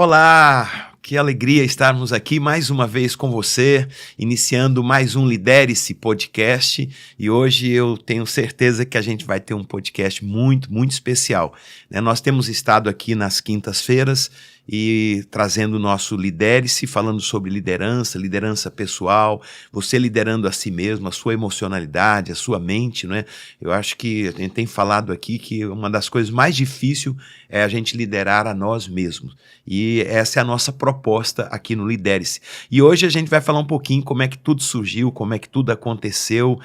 Olá, que alegria estarmos aqui mais uma vez com você, iniciando mais um Lidere-se podcast, e hoje eu tenho certeza que a gente vai ter um podcast muito, muito especial, né? Nós temos estado aqui nas quintas-feiras e trazendo o nosso Lidere-se, falando sobre liderança pessoal, você liderando a si mesmo, a sua emocionalidade, a sua mente, não é? Eu acho que a gente tem falado aqui que uma das coisas mais difíceis é a gente liderar a nós mesmos. E essa é a nossa proposta aqui no Lidere-se. E hoje a gente vai falar um pouquinho como é que tudo surgiu, como é que tudo aconteceu,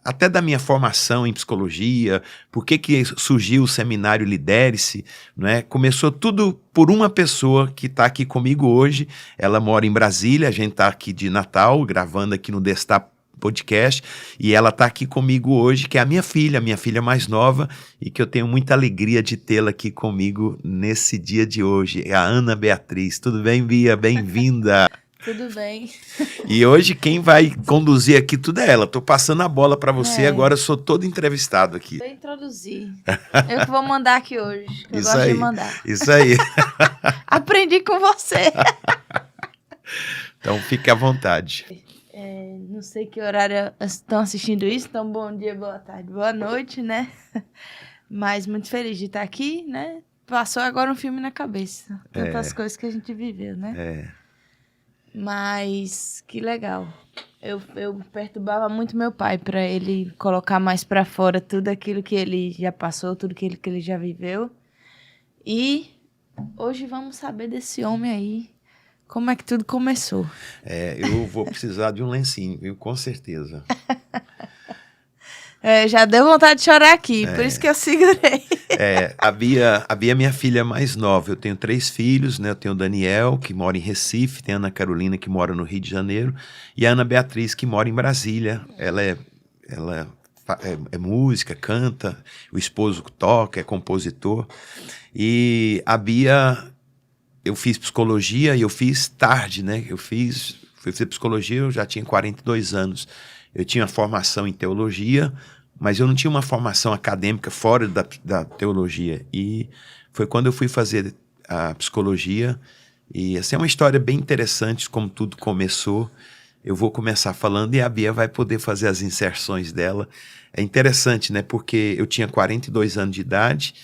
até da minha formação em psicologia, por que surgiu o seminário Lidere-se, né? Começou tudo por uma pessoa que está aqui comigo hoje. Ela mora em Brasília, a gente está aqui de Natal, gravando aqui no Destap podcast, e ela está aqui comigo hoje, que é a minha filha mais nova, e que eu tenho muita alegria de tê-la aqui comigo nesse dia de hoje, é a Ana Beatriz. Tudo bem, Bia? Bem-vinda! Tudo bem. E hoje quem vai conduzir aqui tudo é ela. Tô passando a bola para você, agora eu sou todo entrevistado aqui. Vou introduzir. Eu que vou mandar aqui hoje, eu Isso gosto aí, de mandar. Isso aí. Aprendi com você. Então fique à vontade. Não sei que horário estão assistindo isso, então bom dia, boa tarde, boa noite, né? Mas muito feliz de estar aqui, né? Passou agora um filme na cabeça. Tantas coisas que a gente viveu, né? Mas que legal. Eu perturbava muito meu pai para ele colocar mais para fora tudo aquilo que ele já passou, tudo aquilo que ele já viveu. E hoje vamos saber desse homem aí. Como é que tudo começou? Eu vou precisar de um lencinho, viu? Com certeza. Já deu vontade de chorar aqui, por isso que eu segurei. A Bia é minha filha mais nova. Eu tenho 3 filhos, né? Eu tenho o Daniel, que mora em Recife, tem a Ana Carolina, que mora no Rio de Janeiro, e a Ana Beatriz, que mora em Brasília. Ela é música, canta, o esposo toca, é compositor. E a Bia, eu fiz psicologia e eu fiz tarde, né? Fui fazer psicologia, eu já tinha 42 anos. Eu tinha formação em teologia, mas eu não tinha uma formação acadêmica fora da teologia. E foi quando eu fui fazer a psicologia. E assim, é uma história bem interessante como tudo começou. Eu vou começar falando e a Bia vai poder fazer as inserções dela. É interessante, né? Porque eu tinha 42 anos de idade,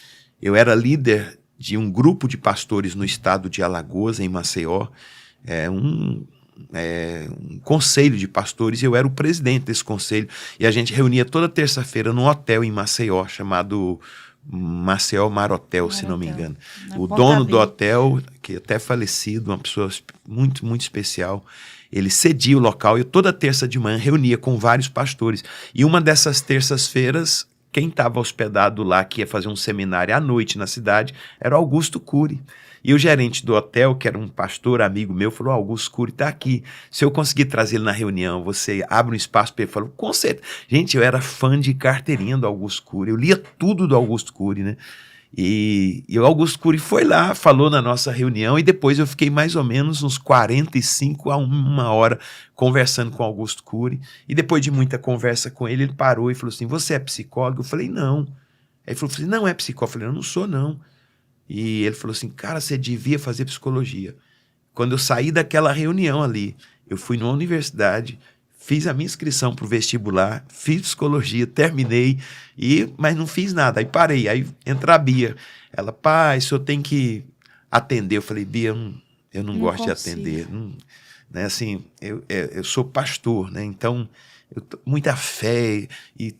eu era líder de um grupo de pastores no estado de Alagoas, em Maceió, um conselho de pastores, e eu era o presidente desse conselho, e a gente reunia toda terça-feira num hotel em Maceió, chamado Maceió Mar Hotel, se não me engano. O dono do hotel, que até falecido, uma pessoa muito, muito especial, ele cedia o local, e eu toda terça de manhã reunia com vários pastores, e uma dessas terças-feiras, quem estava hospedado lá, que ia fazer um seminário à noite na cidade, era o Augusto Cury. E o gerente do hotel, que era um pastor amigo meu, falou: Augusto Cury está aqui. Se eu conseguir trazer ele na reunião, você abre um espaço para ele. Falou: com certeza. Gente, eu era fã de carteirinha do Augusto Cury. Eu lia tudo do Augusto Cury, né? E o Augusto Cury foi lá, falou na nossa reunião, e depois eu fiquei mais ou menos uns 45 a 1 hora conversando com o Augusto Cury. E depois de muita conversa com ele, ele parou e falou assim: você é psicólogo? Eu falei: não. Aí ele falou assim: não é psicólogo? Eu falei: eu não sou, não. E ele falou assim: cara, você devia fazer psicologia. Quando eu saí daquela reunião ali, eu fui numa universidade, fiz a minha inscrição para o vestibular, fiz psicologia, terminei, mas não fiz nada. Aí parei, aí entra a Bia. Ela: pai, o senhor tem que atender. Eu falei: Bia, eu não gosto de atender. Né, assim, eu sou pastor, né? Então eu tô muita fé, e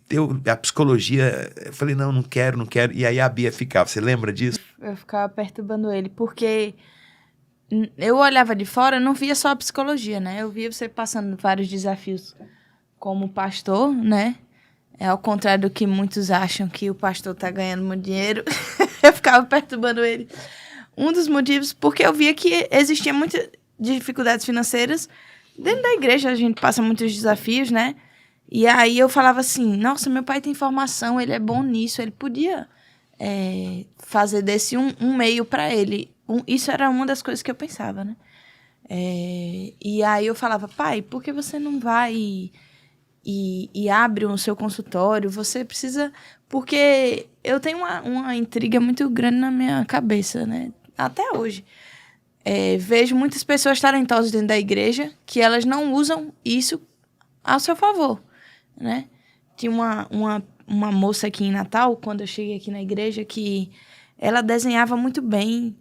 a psicologia, eu falei: não quero. E aí a Bia ficava, você lembra disso? Eu ficava perturbando ele, porque eu olhava de fora, não via só a psicologia, né? Eu via você passando vários desafios como pastor, né? Ao contrário do que muitos acham, que o pastor tá ganhando muito dinheiro. Eu ficava perturbando ele. Um dos motivos, porque eu via que existia muitas dificuldades financeiras. Dentro da igreja a gente passa muitos desafios, né? E aí eu falava assim: nossa, meu pai tem formação, ele é bom nisso, ele podia fazer desse um meio para ele. Isso era uma das coisas que eu pensava, né? E aí eu falava: pai, por que você não vai e abre o seu consultório? Você precisa... Porque eu tenho uma intriga muito grande na minha cabeça, né? até hoje. Vejo muitas pessoas talentosas dentro da igreja que elas não usam isso ao seu favor, né? Tinha uma moça aqui em Natal, quando eu cheguei aqui na igreja, que ela desenhava muito bem,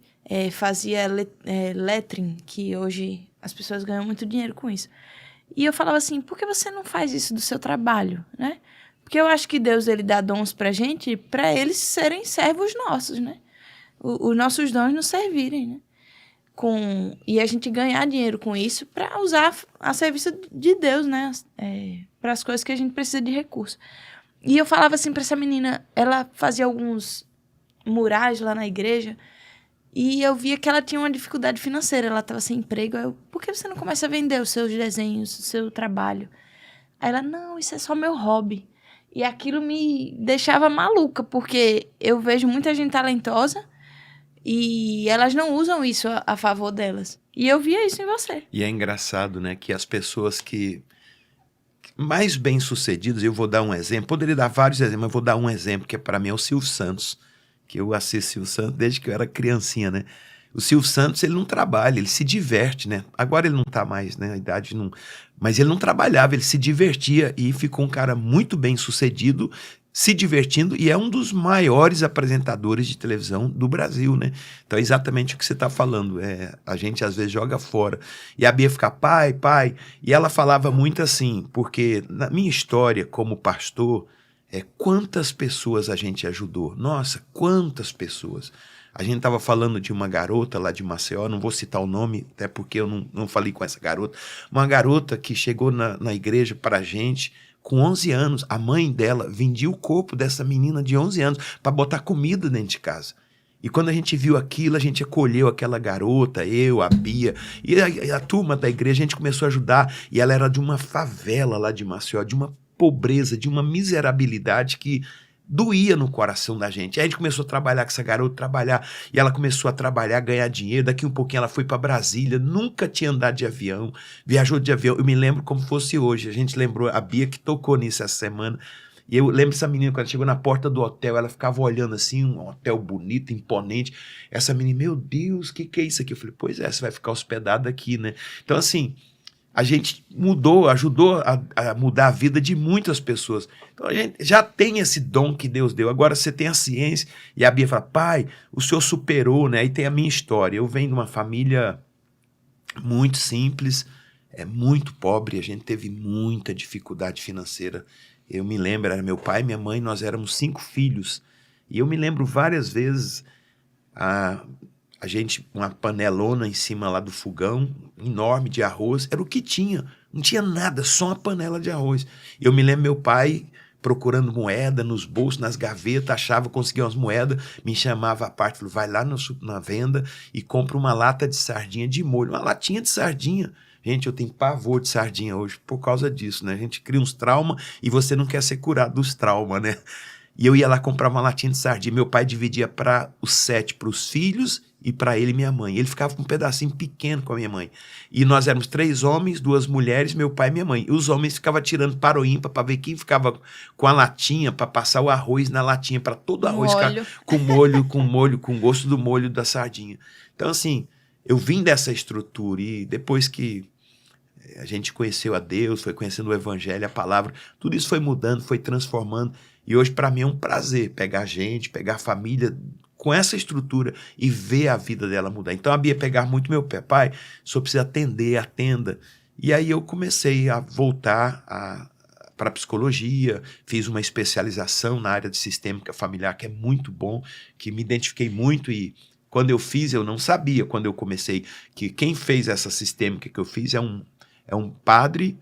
fazia lettering, que hoje as pessoas ganham muito dinheiro com isso. E eu falava assim, por que você não faz isso do seu trabalho, né? Porque eu acho que Deus, ele dá dons pra gente, pra eles serem servos nossos, né? Os nossos dons nos servirem, né? E a gente ganhar dinheiro com isso para usar a serviço de Deus, né? Para as coisas que a gente precisa de recurso. E eu falava assim para essa menina, ela fazia alguns murais lá na igreja, e eu via que ela tinha uma dificuldade financeira, ela estava sem emprego. Por que você não começa a vender os seus desenhos, o seu trabalho? Aí ela, não, isso é só meu hobby. E aquilo me deixava maluca, porque eu vejo muita gente talentosa e elas não usam isso a favor delas. E eu via isso em você. E é engraçado, né, que as pessoas que mais bem-sucedidas, eu vou dar um exemplo, poderia dar vários exemplos, mas eu vou dar um exemplo, que para mim é o Silvio Santos, que eu assisto Silvio Santos desde que eu era criancinha, né? O Silvio Santos, ele não trabalha, ele se diverte, né? Agora ele não tá mais, né? A idade não... Mas ele não trabalhava, ele se divertia e ficou um cara muito bem-sucedido, se divertindo, e é um dos maiores apresentadores de televisão do Brasil, né? Então é exatamente o que você está falando. A gente às vezes joga fora. E a Bia fica, pai, e ela falava muito assim, porque na minha história como pastor, quantas pessoas a gente ajudou? Nossa, quantas pessoas! A gente estava falando de uma garota lá de Maceió, não vou citar o nome, até porque eu não falei com essa garota, uma garota que chegou na igreja para a gente com 11 anos, a mãe dela vendia o corpo dessa menina de 11 anos para botar comida dentro de casa. E quando a gente viu aquilo, a gente acolheu aquela garota, eu, a Bia, e a turma da igreja, a gente começou a ajudar, e ela era de uma favela lá de Maceió, de uma pobreza, de uma miserabilidade que doía no coração da gente. Aí a gente começou a trabalhar com essa garota, e ela começou a trabalhar, ganhar dinheiro. Daqui um pouquinho ela foi para Brasília, nunca tinha andado de avião, viajou de avião. Eu me lembro como fosse hoje. A gente lembrou, a Bia que tocou nisso essa semana. E eu lembro essa menina, quando chegou na porta do hotel, ela ficava olhando assim, um hotel bonito, imponente. Essa menina, meu Deus, o que é isso aqui? Eu falei, pois você vai ficar hospedada aqui, né? Então, assim, a gente ajudou a mudar a vida de muitas pessoas. Então a gente já tem esse dom que Deus deu. Agora você tem a ciência. E a Bia fala, pai, o senhor superou, né? E tem a minha história. Eu venho de uma família muito simples, muito pobre. A gente teve muita dificuldade financeira. Eu me lembro, era meu pai e minha mãe, nós éramos 5 filhos. E eu me lembro várias vezes... A gente, uma panelona em cima lá do fogão, enorme de arroz, era o que tinha, não tinha nada, só uma panela de arroz. Eu me lembro meu pai procurando moeda nos bolsos, nas gavetas, conseguia umas moedas, me chamava à parte, falou, vai lá na venda e compra uma lata de sardinha de molho, uma latinha de sardinha. Gente, eu tenho pavor de sardinha hoje por causa disso, né? A gente cria uns traumas e você não quer ser curado dos traumas, né? E eu ia lá comprar uma latinha de sardinha, meu pai dividia para os 7, para os filhos e para ele e minha mãe. Ele ficava com um pedacinho pequeno com a minha mãe. E nós éramos 3 homens, 2 mulheres, meu pai e minha mãe. E os homens ficavam tirando para o ímpar para ver quem ficava com a latinha, para passar o arroz na latinha, para todo o arroz ficar com molho, com gosto do molho da sardinha. Então, assim, eu vim dessa estrutura e depois que a gente conheceu a Deus, foi conhecendo o Evangelho, a palavra, tudo isso foi mudando, foi transformando. E hoje, para mim, é um prazer pegar gente, pegar a família com essa estrutura e ver a vida dela mudar. Então, a Bia pegar muito meu pé. Pai, só precisa atender, atenda. E aí eu comecei a voltar para a psicologia, fiz uma especialização na área de sistêmica familiar, que é muito bom, que me identifiquei muito e quando eu fiz, eu não sabia, quando eu comecei, que quem fez essa sistêmica que eu fiz é um padre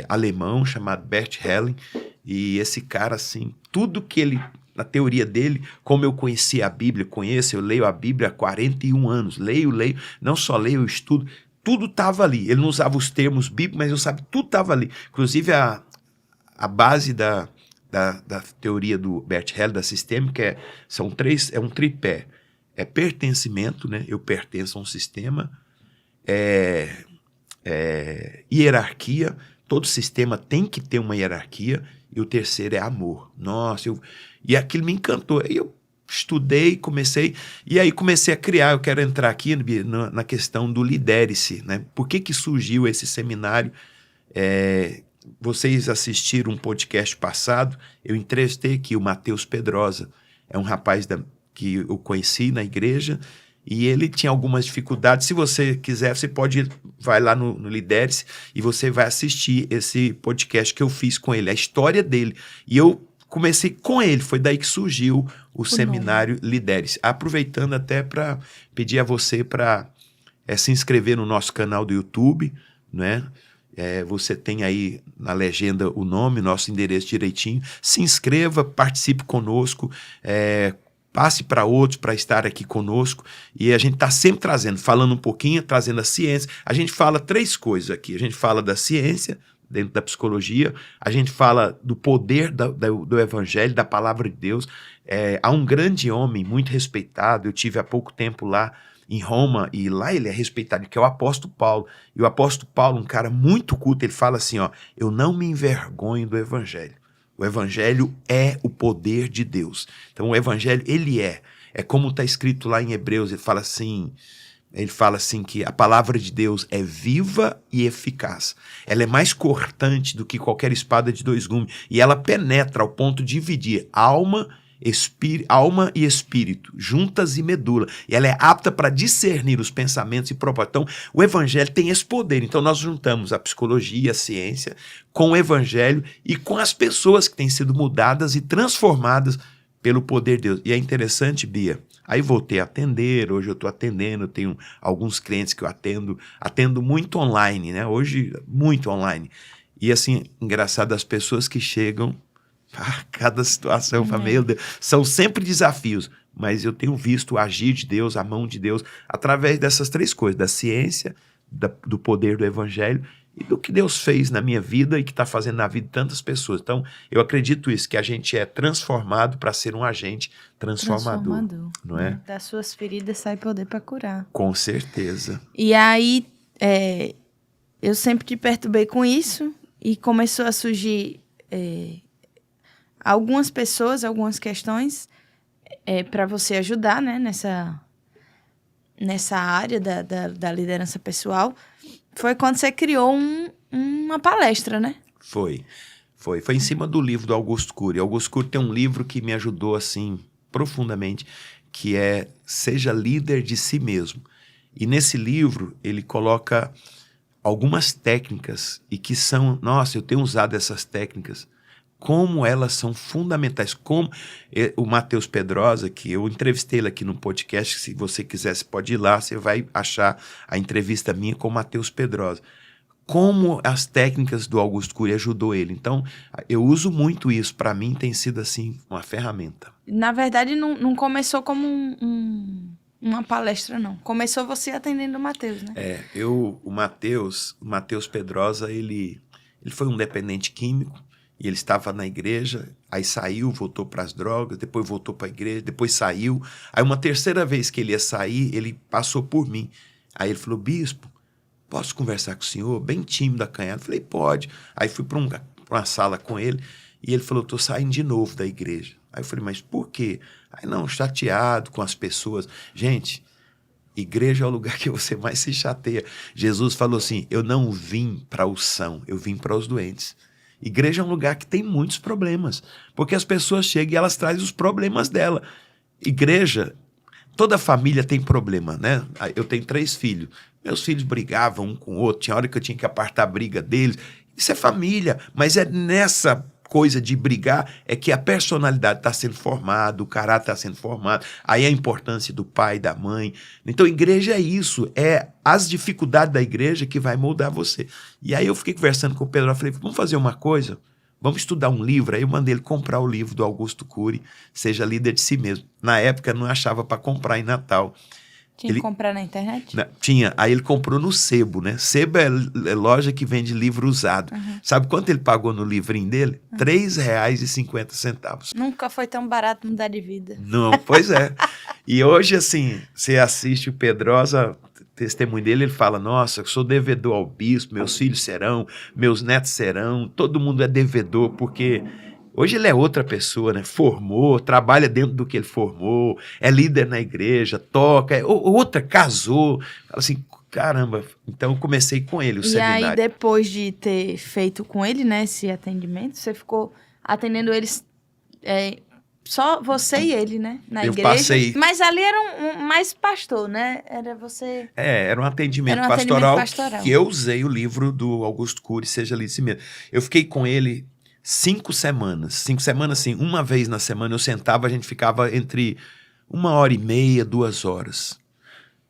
alemão chamado Bert Helling. E esse cara, assim, tudo que ele, na teoria dele, como eu conheci a Bíblia, eu leio a Bíblia há 41 anos, leio, não só leio, eu estudo, tudo estava ali. Ele não usava os termos bíblicos, mas eu sabia, tudo estava ali. Inclusive, a base da teoria do Bert Helling, da sistêmica, é um tripé. É pertencimento, né? Eu pertenço a um sistema, hierarquia, todo sistema tem que ter uma hierarquia, e o terceiro é amor. Nossa, e aquilo me encantou. Aí eu estudei, e aí comecei a criar. Eu quero entrar aqui na questão do Lidere-se, né? Por que surgiu esse seminário? Vocês assistiram um podcast passado, eu entrevistei aqui o Matheus Pedrosa, é um rapaz que eu conheci na igreja, e ele tinha algumas dificuldades. Se você quiser, vai lá no Lidere-se e você vai assistir esse podcast que eu fiz com ele, a história dele. E eu comecei com ele, foi daí que surgiu o seminário Lidere-se. Aproveitando até para pedir a você para se inscrever no nosso canal do YouTube, né? Você tem aí na legenda o nome, nosso endereço direitinho. Se inscreva, participe conosco, passe para outros para estar aqui conosco. E a gente está sempre falando um pouquinho, trazendo a ciência. A gente fala 3 coisas aqui. A gente fala da ciência, dentro da psicologia. A gente fala do poder do evangelho, da palavra de Deus. Há um grande homem, muito respeitado. Eu tive há pouco tempo lá em Roma, e lá ele é respeitado, que é o apóstolo Paulo. E o apóstolo Paulo, um cara muito culto, ele fala assim, eu não me envergonho do evangelho. O evangelho é o poder de Deus. Então o evangelho, ele é como está escrito lá em Hebreus, ele fala assim que a palavra de Deus é viva e eficaz. Ela é mais cortante do que qualquer espada de 2 gumes, e ela penetra ao ponto de dividir alma e espírito, juntas e medula. E ela é apta para discernir os pensamentos e propósitos. Então, o evangelho tem esse poder. Então, nós juntamos a psicologia, a ciência, com o evangelho e com as pessoas que têm sido mudadas e transformadas pelo poder de Deus. E é interessante, Bia, aí voltei a atender, hoje eu estou atendendo, eu tenho alguns clientes que eu atendo muito online, né? Hoje, muito online. E assim, engraçado, as pessoas que chegam, cada situação, meu Deus, são sempre desafios, mas eu tenho visto o agir de Deus, a mão de Deus, através dessas 3 coisas, da ciência, do poder do evangelho e do que Deus fez na minha vida e que está fazendo na vida de tantas pessoas. Então, eu acredito isso, que a gente é transformado para ser um agente transformador. Não é? Das suas feridas sai poder para curar. Com certeza. E aí, eu sempre te perturbei com isso e começou a surgir algumas pessoas, algumas questões para você ajudar, né, nessa área da liderança pessoal. Foi quando você criou uma palestra, né? Foi em cima do livro do Augusto Cury. Augusto Cury tem um livro que me ajudou assim profundamente, que é Seja Líder de Si Mesmo. E nesse livro ele coloca algumas técnicas e que são, eu tenho usado essas técnicas, como elas são fundamentais, como o Matheus Pedrosa, que eu entrevistei ele aqui no podcast, se você quiser, você pode ir lá, você vai achar a entrevista minha com o Matheus Pedrosa. Como as técnicas do Augusto Cury ajudou ele. Então, eu uso muito isso, para mim tem sido assim uma ferramenta. Na verdade, não começou como uma palestra, não. Começou você atendendo o Matheus, né? O Matheus Pedrosa, ele foi um dependente químico, e ele estava na igreja, aí saiu, voltou para as drogas, depois voltou para a igreja, depois saiu. Aí uma terceira vez que ele ia sair, ele passou por mim. Aí ele falou, bispo, posso conversar com o senhor? Bem tímido, acanhado. Eu falei, pode. Aí fui para uma sala com ele, e ele falou, estou saindo de novo da igreja. Aí eu falei, mas por quê? Aí não, chateado com as pessoas. Gente, igreja é o lugar que você mais se chateia. Jesus falou assim, eu não vim para os sãos, eu vim para os doentes. Igreja é um lugar que tem muitos problemas, porque as pessoas chegam e elas trazem os problemas dela. Igreja, toda família tem problema, né? Eu tenho 3 filhos. Meus filhos brigavam um com o outro, tinha hora que eu tinha que apartar a briga deles. Isso é família, mas é nessa coisa de brigar é que a personalidade está sendo formada, o caráter está sendo formado, aí a importância do pai, da mãe. Então, igreja é isso, é as dificuldades da igreja que vai moldar você. E aí eu fiquei conversando com o Pedro, eu falei, vamos fazer uma coisa? Vamos estudar um livro? Aí eu mandei ele comprar o livro do Augusto Cury, Seja Líder de Si Mesmo. Na época, não achava para comprar em Natal. Tinha que comprar na internet? Tinha. Aí ele comprou no Sebo, né? Sebo é loja que vende livro usado. Sabe quanto ele pagou no livrinho dele? R$3,50. Nunca foi tão barato mudar de vida. Não, pois é. E hoje, assim, você assiste o Pedrosa, testemunho dele, ele fala, nossa, eu sou devedor ao bispo, meus filhos serão, meus netos serão, todo mundo é devedor, porque Hoje ele é outra pessoa, né? Formou, trabalha dentro do que ele formou, é líder na igreja, toca, outra casou. Fala assim, caramba. Então eu comecei com ele o E seminário. aí, depois de ter feito com ele, né, esse atendimento, você ficou atendendo eles, só você e ele, né, na igreja. Passei... Mas ali era mais pastor, né? Era você... Era um atendimento pastoral que eu usei o livro do Augusto Cury, Seja Líder de Si Mesmo. Eu fiquei com ele 5 semanas. 5 semanas, assim, uma vez na semana eu sentava, a gente ficava entre 1h30, 2 horas.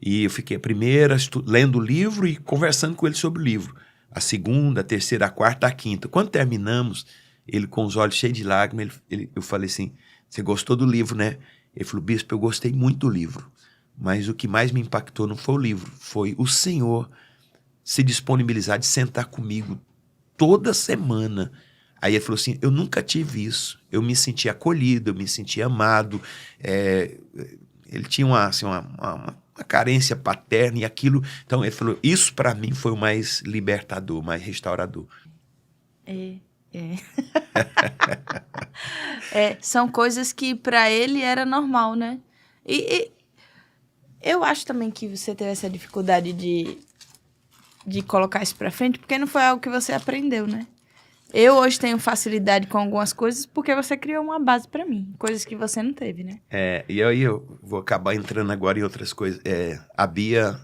E eu fiquei a primeira lendo o livro e conversando com ele sobre o livro. A segunda, a terceira, a quarta, a quinta. Quando terminamos, ele com os olhos cheios de lágrimas, eu falei assim, você gostou do livro, né? Ele falou, bispo, eu gostei muito do livro. Mas o que mais me impactou não foi o livro, foi o Senhor se disponibilizar de sentar comigo toda semana. Aí ele falou assim, eu nunca tive isso. Eu me senti acolhido, eu me senti amado. Ele tinha uma carência paterna e aquilo. Então ele falou, isso para mim foi o mais libertador, mais restaurador. São coisas que para ele era normal, né? E eu acho também que você teve essa dificuldade de colocar isso para frente, porque não foi algo que você aprendeu, né? Eu hoje tenho facilidade com algumas coisas porque você criou uma base para mim, coisas que você não teve, né? E aí eu vou acabar entrando agora em outras coisas. A Bia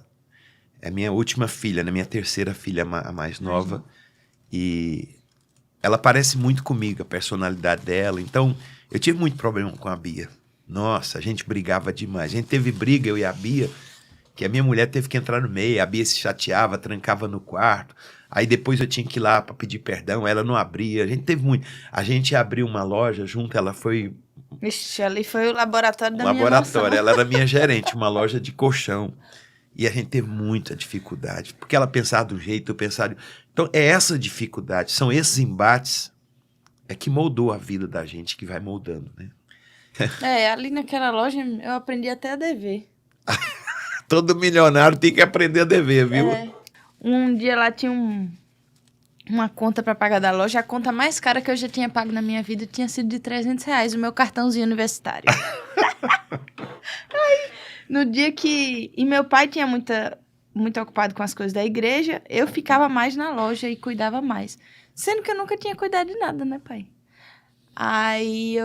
é minha última filha, né? Minha terceira filha, a mais nova. E ela parece muito comigo, a personalidade dela. Então, eu tive muito problema com a Bia. Nossa, a gente brigava demais. A gente teve briga, eu e a Bia, que a minha mulher teve que entrar no meio. A Bia se chateava, trancava no quarto. Aí depois eu tinha que ir lá para pedir perdão, ela não abria. A gente teve muito. A gente abriu uma loja junto, ela foi... Vixe, ali foi o laboratório da minha laboratório, emoção. ela era minha gerente, uma loja de colchão. E a gente teve muita dificuldade, porque ela pensava do jeito, eu pensava... Então, é essa dificuldade, são esses embates que moldou a vida da gente, que vai moldando, né? Ali naquela loja eu aprendi até a dever. Todo milionário tem que aprender a dever, viu? Um dia lá tinha uma conta para pagar da loja. A conta mais cara que eu já tinha pago na minha vida tinha sido de R$300, o meu cartãozinho universitário. Aí, no dia que... E meu pai tinha muito ocupado com as coisas da igreja, eu ficava mais na loja e cuidava mais. Sendo que eu nunca tinha cuidado de nada, né, pai? Aí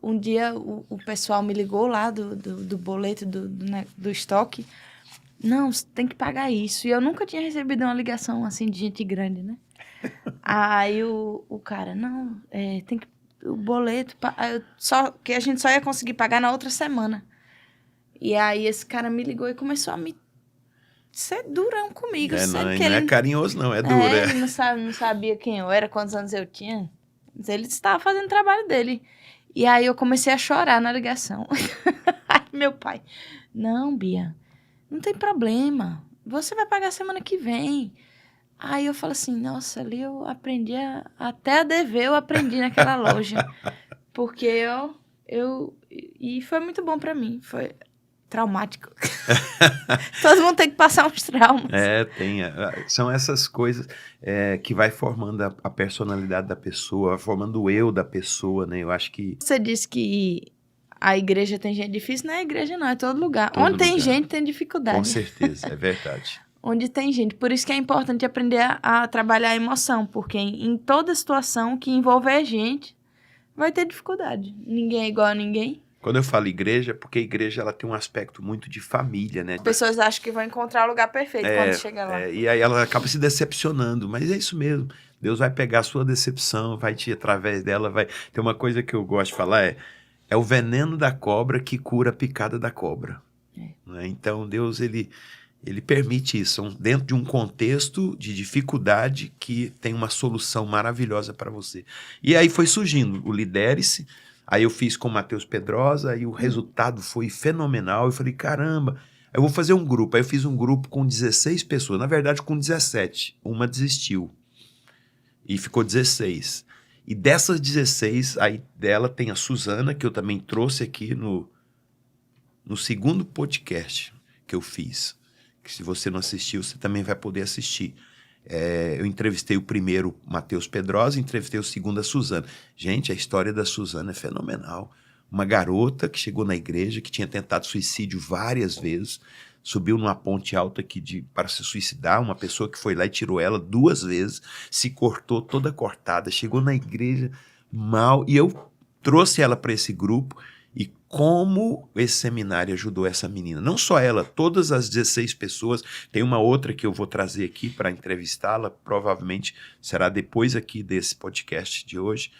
um dia o pessoal me ligou lá do boleto, do estoque. Não, você tem que pagar isso. E eu nunca tinha recebido uma ligação assim de gente grande, né? Aí o cara, não, tem que... O boleto, que a gente só ia conseguir pagar na outra semana. E aí esse cara me ligou e começou a me ser durão comigo. Não é carinhoso não, é duro. Ele não sabia quem eu era, quantos anos eu tinha. Mas ele estava fazendo o trabalho dele. E aí eu comecei a chorar na ligação. Aí meu pai, não, Bia, não tem problema. Você vai pagar semana que vem. Aí eu falo assim, nossa, ali eu aprendi até a dever, eu aprendi naquela loja. Porque e foi muito bom pra mim, foi traumático. Todo mundo tem que passar uns traumas. São essas coisas que vai formando a personalidade da pessoa, vai formando o eu da pessoa, né? Eu acho que... Você disse que a igreja tem gente difícil, não é igreja não, é todo lugar. Onde tem gente, tem dificuldade. Com certeza, é verdade. Onde tem gente. Por isso que é importante aprender a trabalhar a emoção, porque em toda situação que envolver a gente, vai ter dificuldade. Ninguém é igual a ninguém. Quando eu falo igreja, porque a igreja ela tem um aspecto muito de família, né? As pessoas acham que vão encontrar o lugar perfeito quando chega lá. E aí ela acaba se decepcionando, mas é isso mesmo. Deus vai pegar a sua decepção, vai te, através dela, vai... Tem uma coisa que eu gosto de falar, é o veneno da cobra que cura a picada da cobra. Né? Então, Deus, ele permite isso, dentro de um contexto de dificuldade que tem uma solução maravilhosa para você. E aí foi surgindo o Lidere-se, aí eu fiz com o Matheus Pedrosa, e o resultado foi fenomenal. Eu falei, caramba, eu vou fazer um grupo. Aí eu fiz um grupo com 16 pessoas, na verdade com 17, uma desistiu, e ficou 16. E dessas 16, aí dela tem a Suzana, que eu também trouxe aqui no segundo podcast que eu fiz. Que se você não assistiu, você também vai poder assistir. Eu entrevistei o primeiro, Matheus Pedrosa, entrevistei o segundo, a Suzana. Gente, a história da Suzana é fenomenal. Uma garota que chegou na igreja, que tinha tentado suicídio várias vezes, subiu numa ponte alta aqui para se suicidar, uma pessoa que foi lá e tirou ela 2 vezes, se cortou toda cortada, chegou na igreja mal, e eu trouxe ela para esse grupo, e como esse seminário ajudou essa menina. Não só ela, todas as 16 pessoas, tem uma outra que eu vou trazer aqui para entrevistá-la, provavelmente será depois aqui desse podcast de hoje,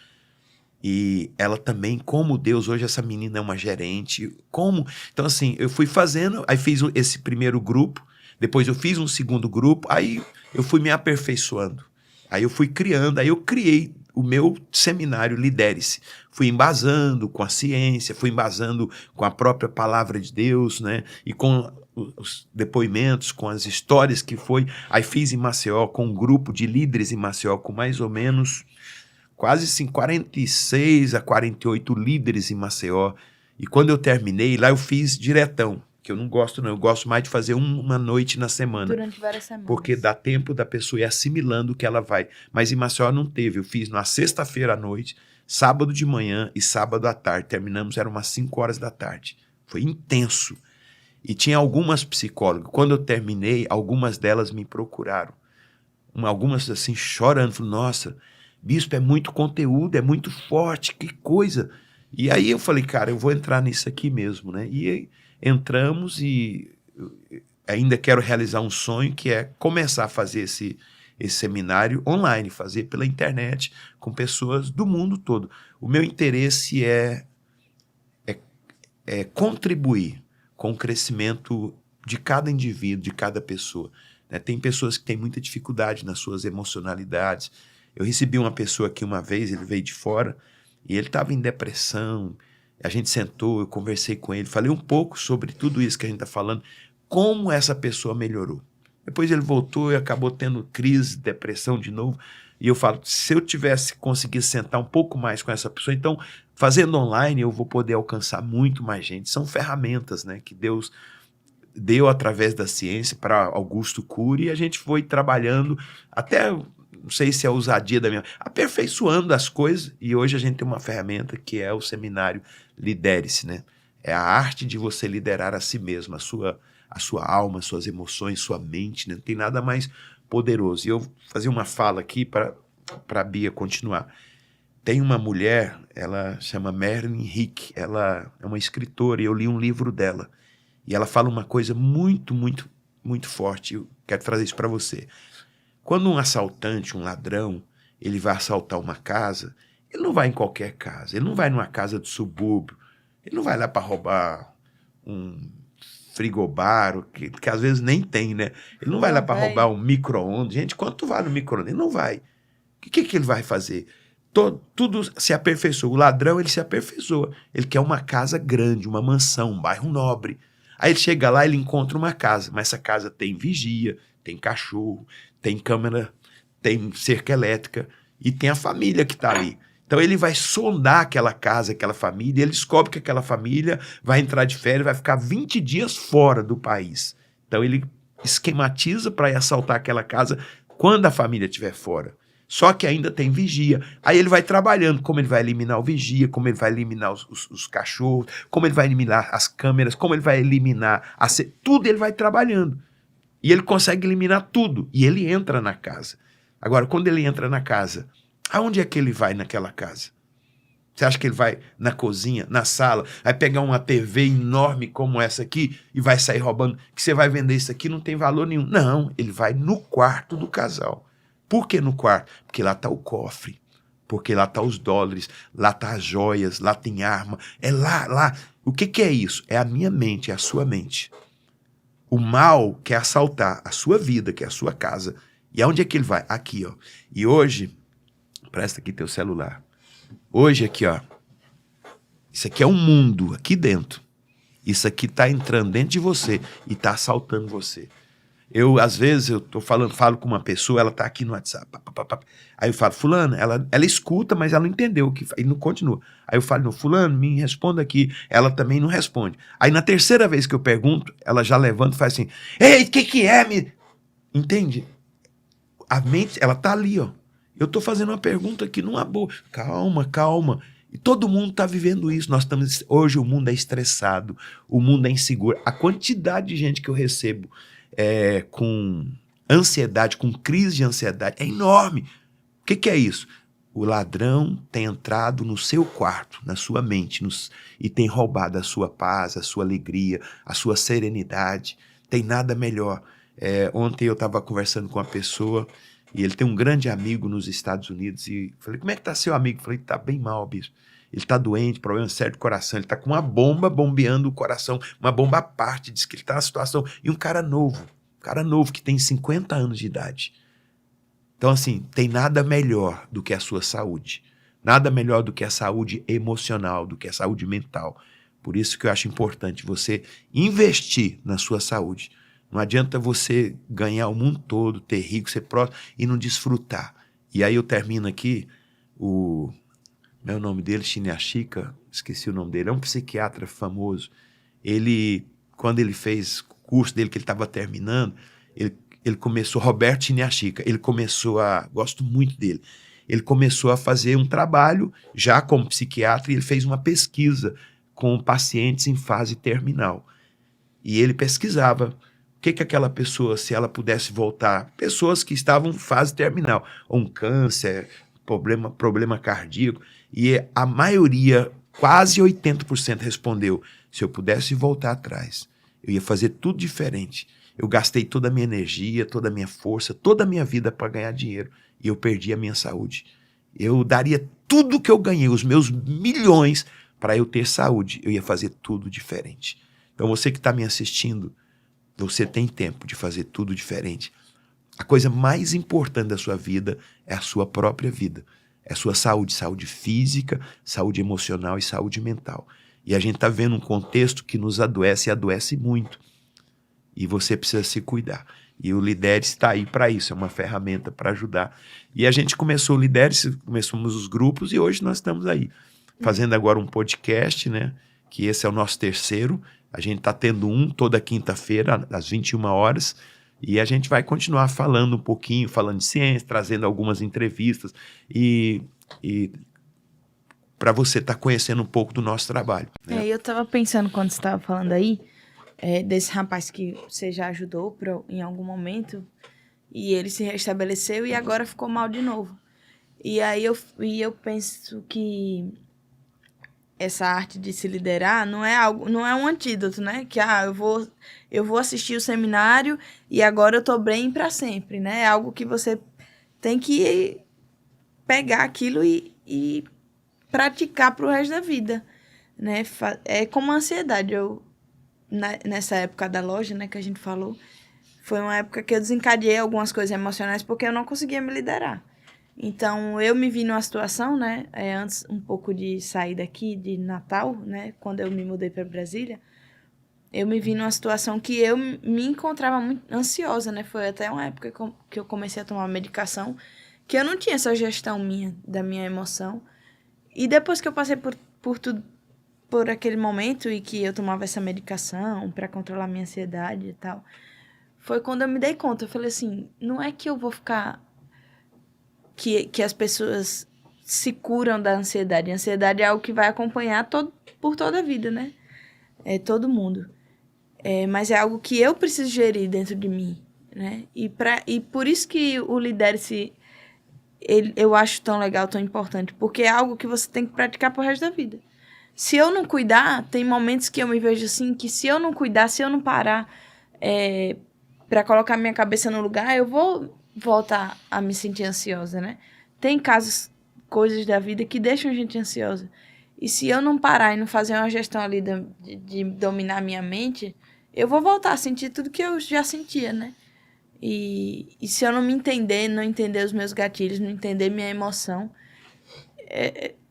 e ela também, como Deus, hoje essa menina é uma gerente, como... Então assim, eu fui fazendo, aí fiz esse primeiro grupo, depois eu fiz um segundo grupo, aí eu fui me aperfeiçoando, aí eu fui criando, aí eu criei o meu seminário Lidere-se. Fui embasando com a ciência, fui embasando com a própria palavra de Deus, né? E com os depoimentos, com as histórias que foi. Aí fiz em Maceió, com um grupo de líderes em Maceió, com mais ou menos quase assim, 46 a 48 líderes em Maceió. E quando eu terminei, lá eu fiz diretão, que eu não gosto não, eu gosto mais de fazer uma noite na semana. Durante várias semanas. Porque dá tempo da pessoa ir assimilando o que ela vai. Mas em Maceió não teve, eu fiz na sexta-feira à noite, sábado de manhã e sábado à tarde. Terminamos, eram umas 5 horas da tarde. Foi intenso. E tinha algumas psicólogas. Quando eu terminei, algumas delas me procuraram. Algumas assim, chorando. Falaram, nossa, bispo, é muito conteúdo, é muito forte, que coisa. E aí eu falei, cara, eu vou entrar nisso aqui mesmo, né? E aí entramos e ainda quero realizar um sonho, que é começar a fazer esse seminário online, fazer pela internet, com pessoas do mundo todo. O meu interesse é contribuir com o crescimento de cada indivíduo, de cada pessoa. Né? Tem pessoas que têm muita dificuldade nas suas emocionalidades. Eu recebi uma pessoa aqui uma vez, ele veio de fora, e ele estava em depressão. A gente sentou, eu conversei com ele, falei um pouco sobre tudo isso que a gente está falando, como essa pessoa melhorou. Depois ele voltou e acabou tendo crise, depressão de novo. E eu falo, se eu tivesse conseguido sentar um pouco mais com essa pessoa, então, fazendo online, eu vou poder alcançar muito mais gente. São ferramentas, né, que Deus deu através da ciência para Augusto Cury, e a gente foi trabalhando até, não sei se é a ousadia da minha... aperfeiçoando as coisas, e hoje a gente tem uma ferramenta que é o seminário Lidere-se, né? É a arte de você liderar a si mesmo, a sua alma, suas emoções, sua mente, né? Não tem nada mais poderoso. E eu vou fazer uma fala aqui para a Bia continuar. Tem uma mulher, ela chama Merlin Henrique, ela é uma escritora, e eu li um livro dela. E ela fala uma coisa muito, muito, muito forte. Eu quero trazer isso para você. Quando um assaltante, um ladrão, ele vai assaltar uma casa, ele não vai em qualquer casa, ele não vai numa casa do subúrbio, ele não vai lá para roubar um frigobar, que às vezes nem tem, né? Ele não vai lá para roubar um micro-ondas. Gente, quando tu vai no micro-ondas, ele não vai. O que ele vai fazer? Tudo se aperfeiçoa. O ladrão, ele se aperfeiçoa. Ele quer uma casa grande, uma mansão, um bairro nobre. Aí ele chega lá, ele encontra uma casa, mas essa casa tem vigia, tem cachorro, tem câmera, tem cerca elétrica e tem a família que está ali. Então ele vai sondar aquela casa, aquela família, e ele descobre que aquela família vai entrar de férias, vai ficar 20 dias fora do país. Então ele esquematiza para ir assaltar aquela casa quando a família estiver fora. Só que ainda tem vigia. Aí ele vai trabalhando, como ele vai eliminar o vigia, como ele vai eliminar os cachorros, como ele vai eliminar as câmeras, como ele vai eliminar... tudo ele vai trabalhando. E ele consegue eliminar tudo. E ele entra na casa. Agora, quando ele entra na casa, aonde é que ele vai naquela casa? Você acha que ele vai na cozinha, na sala, vai pegar uma TV enorme como essa aqui e vai sair roubando, que você vai vender isso aqui, não tem valor nenhum. Não, ele vai no quarto do casal. Por que no quarto? Porque lá está o cofre, porque lá estão os dólares, lá estão as joias, lá tem arma, é lá. O que é isso? É a minha mente, é a sua mente. O mal quer assaltar a sua vida, que é a sua casa. E aonde é que ele vai? Aqui, ó. E hoje, presta aqui teu celular. Hoje aqui, ó. Isso aqui é um mundo aqui dentro. Isso aqui está entrando dentro de você e está assaltando você. Às vezes, eu falo com uma pessoa, ela está aqui no WhatsApp. Aí eu falo, fulano, ela escuta, mas ela não entendeu o que e não continua. Aí eu falo, fulano, me responda aqui. Ela também não responde. Aí na terceira vez que eu pergunto, ela já levanta e faz assim, ei, o que é? Entende? A mente, ela tá ali, ó. Eu tô fazendo uma pergunta aqui numa boa. Calma, calma. E todo mundo está vivendo isso. Hoje o mundo é estressado, o mundo é inseguro. A quantidade de gente que eu recebo com ansiedade, com crise de ansiedade, é enorme. O que é isso? O ladrão tem entrado no seu quarto, na sua mente, e tem roubado a sua paz, a sua alegria, a sua serenidade. Tem nada melhor. Ontem eu estava conversando com uma pessoa e ele tem um grande amigo nos Estados Unidos e falei, como é que tá seu amigo? Falei, tá bem mal, bispo. Ele tá doente, problema sério do coração, ele tá com uma bomba bombeando o coração, uma bomba à parte, diz que ele tá na situação. E um cara novo que tem 50 anos de idade. Então, assim, tem nada melhor do que a sua saúde. Nada melhor do que a saúde emocional, do que a saúde mental. Por isso que eu acho importante você investir na sua saúde. Não adianta você ganhar o mundo todo, ter rico, ser próximo e não desfrutar. E aí eu termino aqui, o nome dele, Chinyashika, esqueci o nome dele, é um psiquiatra famoso. Ele, quando ele fez o curso dele, que ele estava terminando, ele começou, Roberto Chinyashika, gosto muito dele, ele começou a fazer um trabalho, já como psiquiatra, e ele fez uma pesquisa com pacientes em fase terminal. E ele pesquisava o que aquela pessoa, se ela pudesse voltar, pessoas que estavam em fase terminal, ou um câncer, problema cardíaco, e a maioria, quase 80% respondeu, se eu pudesse voltar atrás, eu ia fazer tudo diferente. Eu gastei toda a minha energia, toda a minha força, toda a minha vida para ganhar dinheiro, e eu perdi a minha saúde. Eu daria tudo que eu ganhei, os meus milhões, para eu ter saúde. Eu ia fazer tudo diferente. Então você que está me assistindo, você tem tempo de fazer tudo diferente. A coisa mais importante da sua vida é a sua própria vida. É a sua saúde física, saúde emocional e saúde mental. E a gente está vendo um contexto que nos adoece e adoece muito. E você precisa se cuidar. E o Lidere está aí para isso, é uma ferramenta para ajudar. E a gente começou o Lidere, começamos os grupos e hoje nós estamos aí. Fazendo agora um podcast, né? Que esse é o nosso terceiro. A gente está tendo um toda quinta-feira, às 21 horas. E a gente vai continuar falando um pouquinho, falando de ciência, trazendo algumas entrevistas. E para você estar conhecendo um pouco do nosso trabalho. Né? Eu estava pensando quando você estava falando aí, desse rapaz que você já ajudou em algum momento, e ele se restabeleceu e agora ficou mal de novo. E aí eu penso que essa arte de se liderar não é um antídoto, né? Que eu vou assistir o seminário e agora eu tô bem para sempre, né? É algo que você tem que pegar aquilo e praticar pro resto da vida, né? É como a ansiedade. Nessa época da loja, né, que a gente falou, foi uma época que eu desencadeei algumas coisas emocionais porque eu não conseguia me liderar. Então, eu me vi numa situação, né, antes um pouco de sair daqui, de Natal, né, quando eu me mudei para Brasília, eu me vi numa situação que eu me encontrava muito ansiosa, né, foi até uma época que eu comecei a tomar medicação, que eu não tinha essa gestão da minha emoção, e depois que eu passei por tudo, por aquele momento e que eu tomava essa medicação para controlar minha ansiedade e tal, foi quando eu me dei conta. Eu falei assim, não é que eu vou ficar... Que as pessoas se curam da ansiedade. A ansiedade é algo que vai acompanhar por toda a vida, né? Todo mundo. Mas é algo que eu preciso gerir dentro de mim, né? E por isso que o Lidere-se, eu acho tão legal, tão importante, porque é algo que você tem que praticar pro resto da vida. Se eu não cuidar, tem momentos que eu me vejo assim, que se eu não cuidar, se eu não parar para colocar minha cabeça no lugar, eu vou voltar a me sentir ansiosa, né? Tem coisas da vida que deixam a gente ansiosa. E se eu não parar e não fazer uma gestão ali de dominar a minha mente, eu vou voltar a sentir tudo que eu já sentia, né? E se eu não me entender, não entender os meus gatilhos, não entender minha emoção,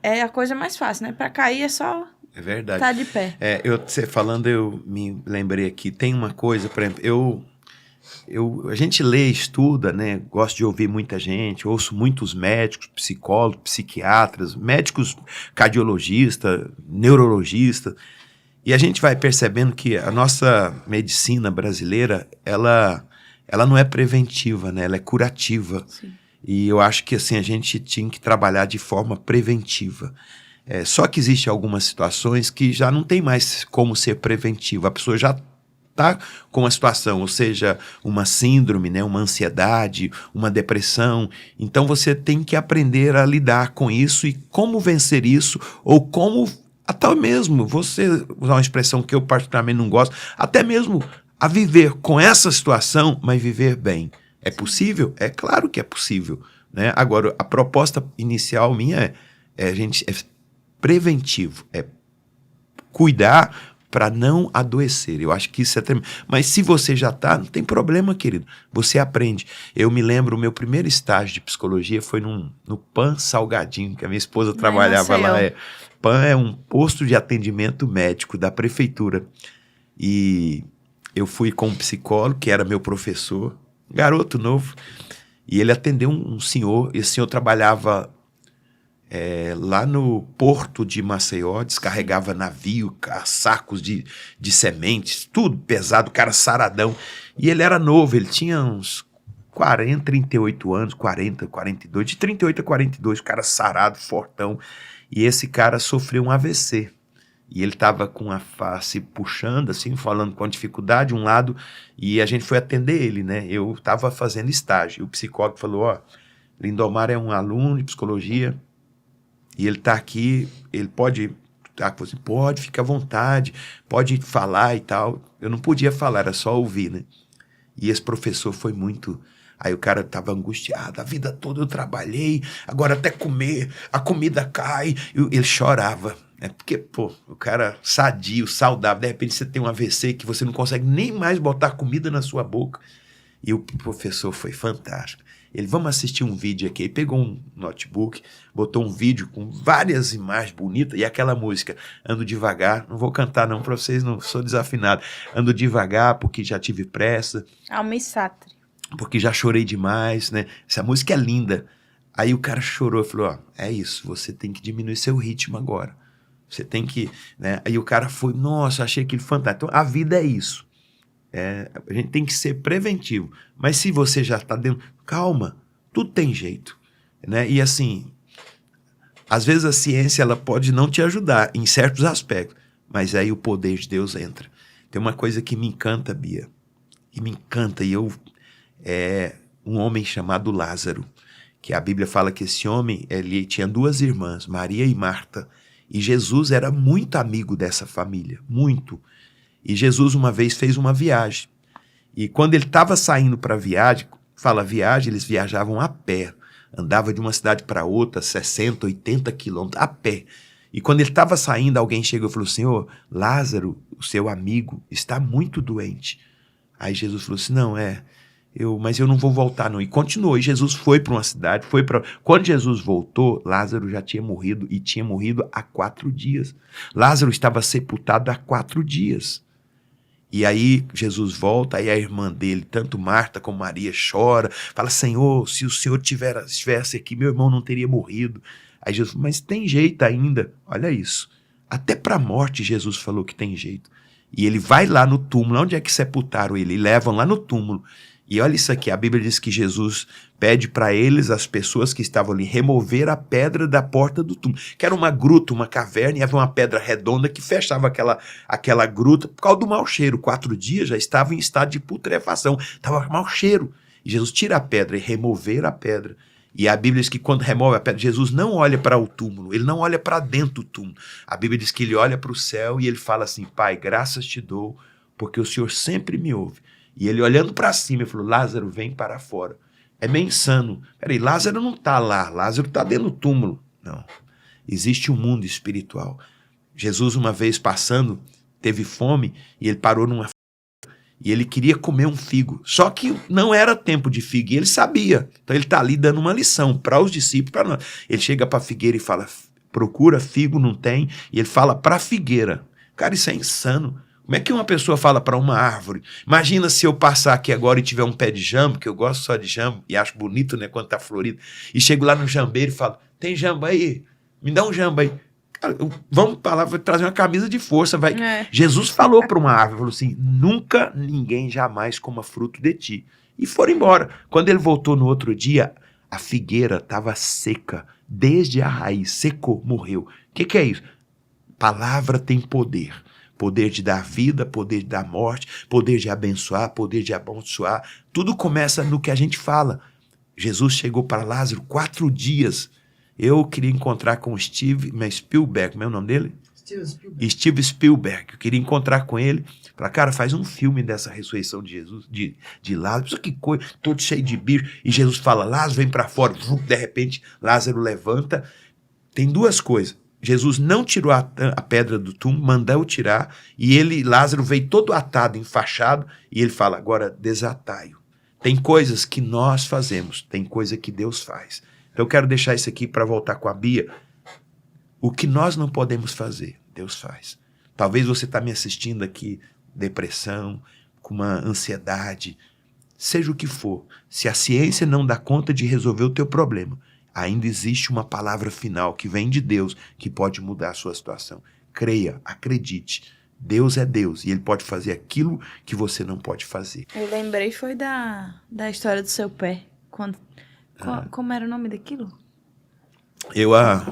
é a coisa mais fácil, né? Para cair é só estar de pé. Você falando, eu me lembrei aqui, tem uma coisa, por exemplo, a gente lê, estuda, né? Gosto de ouvir muita gente, ouço muitos médicos, psicólogos, psiquiatras, médicos cardiologistas, neurologistas, e a gente vai percebendo que a nossa medicina brasileira, ela ela não é preventiva, né? Ela é curativa. Sim. E eu acho que assim, a gente tinha que trabalhar de forma preventiva. Só que existem algumas situações que já não tem mais como ser preventiva. A pessoa já está com uma situação, ou seja, uma síndrome, né, uma ansiedade, uma depressão. Então você tem que aprender a lidar com isso e como vencer isso, ou como, até mesmo, você usar uma expressão que eu particularmente não gosto, até mesmo a viver com essa situação, mas viver bem. É possível? É claro que é possível, né? Agora, a proposta inicial minha é preventivo, é cuidar para não adoecer. Eu acho que isso é tremendo. Mas se você já está, não tem problema, querido. Você aprende. Eu me lembro, o meu primeiro estágio de psicologia foi no PAN Salgadinho, que a minha esposa trabalhava lá. PAN é um posto de atendimento médico da prefeitura. E eu fui com um psicólogo, que era meu professor, garoto novo, e ele atendeu um senhor, e esse senhor trabalhava lá no porto de Maceió, descarregava navio, sacos de sementes, tudo pesado, cara saradão. E ele era novo, ele tinha uns 40, 38 anos, 40, 42, de 38 a 42, cara sarado, fortão. E esse cara sofreu um AVC. E ele estava com a face puxando, assim, falando com dificuldade, um lado, e a gente foi atender ele, né? Eu estava fazendo estágio. O psicólogo falou, Lindomar é um aluno de psicologia, e ele está aqui, ele pode... Você pode, fica à vontade, pode falar e tal. Eu não podia falar, era só ouvir, né? E esse professor foi muito... Aí o cara estava angustiado, a vida toda eu trabalhei, agora até comer, a comida cai. Ele chorava. Porque, pô, o cara sadio, saudável, de repente você tem um AVC que você não consegue nem mais botar comida na sua boca. E o professor foi fantástico. Ele, vamos assistir um vídeo aqui. Ele pegou um notebook, botou um vídeo com várias imagens bonitas e aquela música, Ando Devagar. Não vou cantar não para vocês, não sou desafinado. Ando devagar porque já tive pressa. Alma e Sátrio. Porque já chorei demais, né? Essa música é linda. Aí o cara chorou e falou, é isso, você tem que diminuir seu ritmo agora. Você tem que, né? Aí o cara foi, nossa, achei aquilo fantástico. Então, a vida é isso. A gente tem que ser preventivo. Mas se você já está dentro, calma, tudo tem jeito, né? E assim, às vezes a ciência ela pode não te ajudar em certos aspectos, mas aí o poder de Deus entra. Tem uma coisa que me encanta, Bia, e me encanta, um homem chamado Lázaro, que a Bíblia fala que esse homem, ele tinha duas irmãs, Maria e Marta, e Jesus era muito amigo dessa família, muito. E Jesus uma vez fez uma viagem. E quando ele estava saindo para a viagem, eles viajavam a pé. Andava de uma cidade para outra, 60, 80 quilômetros, a pé. E quando ele estava saindo, alguém chegou e falou, Senhor, Lázaro, o seu amigo, está muito doente. Aí Jesus falou assim, não, mas eu não vou voltar não. E continuou, e Jesus foi para uma cidade, Quando Jesus voltou, Lázaro já tinha morrido, e tinha morrido há 4 dias. Lázaro estava sepultado há 4 dias. E aí Jesus volta, aí a irmã dele, tanto Marta como Maria, chora, fala, Senhor, se o Senhor estivesse aqui, meu irmão não teria morrido. Aí Jesus, mas tem jeito ainda, olha isso. Até para a morte Jesus falou que tem jeito. E ele vai lá no túmulo, onde é que sepultaram ele? E levam lá no túmulo. E olha isso aqui, a Bíblia diz que Jesus pede para eles, as pessoas que estavam ali, remover a pedra da porta do túmulo, que era uma gruta, uma caverna, e havia uma pedra redonda que fechava aquela gruta por causa do mau cheiro. 4 dias já estava em estado de putrefação, estava mau cheiro. E Jesus tira a pedra e remover a pedra. E a Bíblia diz que quando remove a pedra, Jesus não olha para o túmulo, ele não olha para dentro do túmulo. A Bíblia diz que ele olha para o céu e ele fala assim, Pai, graças te dou, porque o Senhor sempre me ouve. E ele olhando para cima, ele falou, Lázaro, vem para fora. É meio insano. Peraí, Lázaro não está lá, Lázaro está dentro do túmulo. Não, existe um mundo espiritual. Jesus uma vez passando, teve fome e ele parou numa e ele queria comer um figo. Só que não era tempo de figo e ele sabia. Então ele está ali dando uma lição para os discípulos, para nós. Ele chega para a figueira e fala, procura figo, não tem. E ele fala para a figueira. Cara, isso é insano. Como é que uma pessoa fala para uma árvore? Imagina se eu passar aqui agora e tiver um pé de jambo, que eu gosto só de jambo, e acho bonito, né, quando tá florido, e chego lá no jambeiro e falo, tem jambo aí? Me dá um jambo aí. Vamos pra lá, vai trazer uma camisa de força. Vai. É. Jesus falou para uma árvore, falou assim, nunca ninguém jamais coma fruto de ti. E foram embora. Quando ele voltou no outro dia, a figueira estava seca, desde a raiz, secou, morreu. O que é isso? Palavra tem poder. Poder de dar vida, poder de dar morte, poder de abençoar, poder de abençoar. Tudo começa no que a gente fala. Jesus chegou para Lázaro 4 dias. Eu queria encontrar com o Steve Spielberg, como é o nome dele? Steve Spielberg. Eu queria encontrar com ele. Falar, cara, faz um filme dessa ressurreição de Jesus, de Lázaro. Isso que coisa, todo cheio de bicho. E Jesus fala, Lázaro, vem para fora. De repente, Lázaro levanta. Tem 2 coisas. Jesus não tirou a pedra do túmulo, mandou tirar. E Lázaro veio todo atado, enfaixado. E ele fala, agora desatai-o. Tem coisas que nós fazemos, tem coisa que Deus faz. Então eu quero deixar isso aqui para voltar com a Bia. O que nós não podemos fazer, Deus faz. Talvez você está me assistindo aqui, depressão, com uma ansiedade, seja o que for. Se a ciência não dá conta de resolver o teu problema, ainda existe uma palavra final que vem de Deus que pode mudar a sua situação. Creia, acredite. Deus é Deus e Ele pode fazer aquilo que você não pode fazer. Eu lembrei foi da história do seu pé. Como era o nome daquilo? Eu, há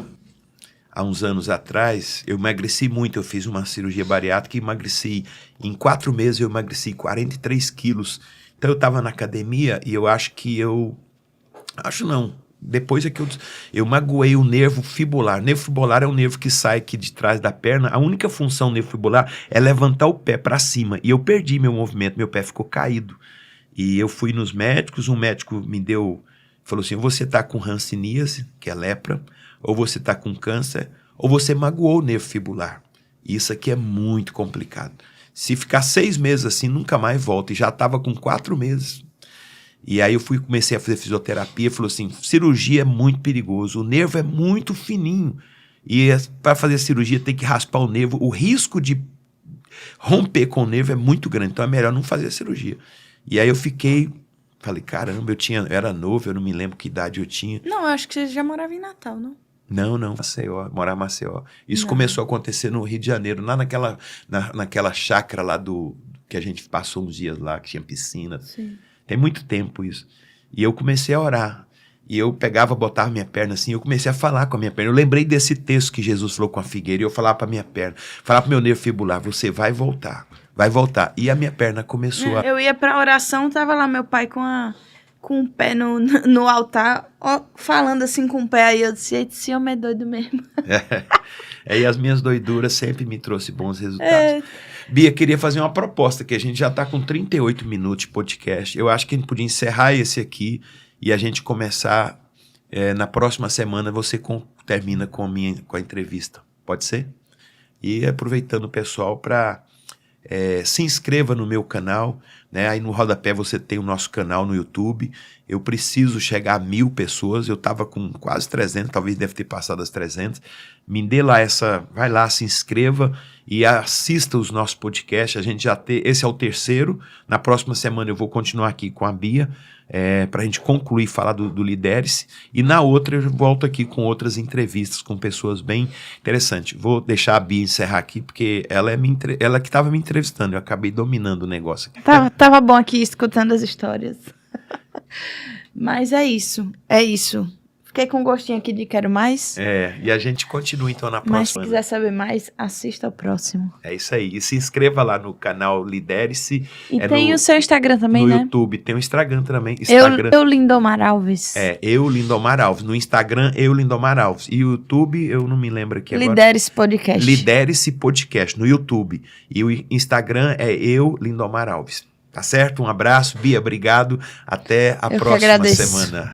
uns anos atrás, eu emagreci muito. Eu fiz uma cirurgia bariátrica e emagreci. Em 4 meses eu emagreci 43 quilos. Então eu estava na academia e eu acho que depois é que eu magoei o nervo fibular. O nervo fibular é o nervo que sai aqui de trás da perna. A única função do nervo fibular é levantar o pé para cima. E eu perdi meu movimento, meu pé ficou caído. E eu fui nos médicos, um médico falou assim, você está com hanseníase, que é lepra, ou você está com câncer, ou você magoou o nervo fibular. Isso aqui é muito complicado. Se ficar 6 meses assim, nunca mais volta. E já estava com 4 meses. E aí eu comecei a fazer fisioterapia, falou assim, cirurgia é muito perigoso, o nervo é muito fininho, e para fazer cirurgia tem que raspar o nervo, o risco de romper com o nervo é muito grande, então é melhor não fazer a cirurgia. E aí eu falei, caramba, eu era novo, eu não me lembro que idade eu tinha. Não, eu acho que você já morava em Natal, não? Não, Maceió, morar em Maceió. Isso começou a acontecer no Rio de Janeiro, lá naquela chácara lá que a gente passou uns dias lá, que tinha piscina. Sim. Tem muito tempo isso. E eu comecei a orar. E eu botava minha perna assim, eu comecei a falar com a minha perna. Eu lembrei desse texto que Jesus falou com a figueira, e eu falava para minha perna, falava para meu nervo fibular, você vai voltar. E a minha perna começou a... Eu ia pra oração, tava lá meu pai com o pé no altar, ó, falando assim com o pé, aí eu disse, esse homem é doido mesmo. E as minhas doiduras sempre me trouxe bons resultados. Bia, queria fazer uma proposta, que a gente já está com 38 minutos de podcast. Eu acho que a gente podia encerrar esse aqui e a gente começar na próxima semana, você termina com a entrevista. Pode ser? E aproveitando o pessoal para... se inscreva no meu canal, né? Aí no rodapé você tem o nosso canal no YouTube. Eu preciso chegar a 1000 pessoas. Eu estava com quase 300, talvez deve ter passado as 300. Me dê lá vai lá, se inscreva e assista os nossos podcasts. A gente esse é o 3º. Na próxima semana eu vou continuar aqui com a Bia, para a gente concluir falar do Lidere-se. E na outra eu volto aqui com outras entrevistas com pessoas bem interessantes. Vou deixar a Bia encerrar aqui, porque ela que estava me entrevistando. Eu acabei dominando o negócio aqui. Tava bom aqui escutando as histórias. Mas é isso. Fiquei com um gostinho aqui de quero mais. E a gente continua então na próxima. Mas se quiser saber mais, assista ao próximo. É isso aí. E se inscreva lá no canal Lidere-se. E tem o seu Instagram também, né? No YouTube. Tem o Instagram também. Eu Lindomar Alves. Eu Lindomar Alves. No Instagram, eu Lindomar Alves. E o YouTube, eu não me lembro aqui agora. Lidere-se Podcast. Lidere-se Podcast no YouTube. E o Instagram é eu Lindomar Alves. Tá certo? Um abraço. Bia, obrigado. Até a próxima semana.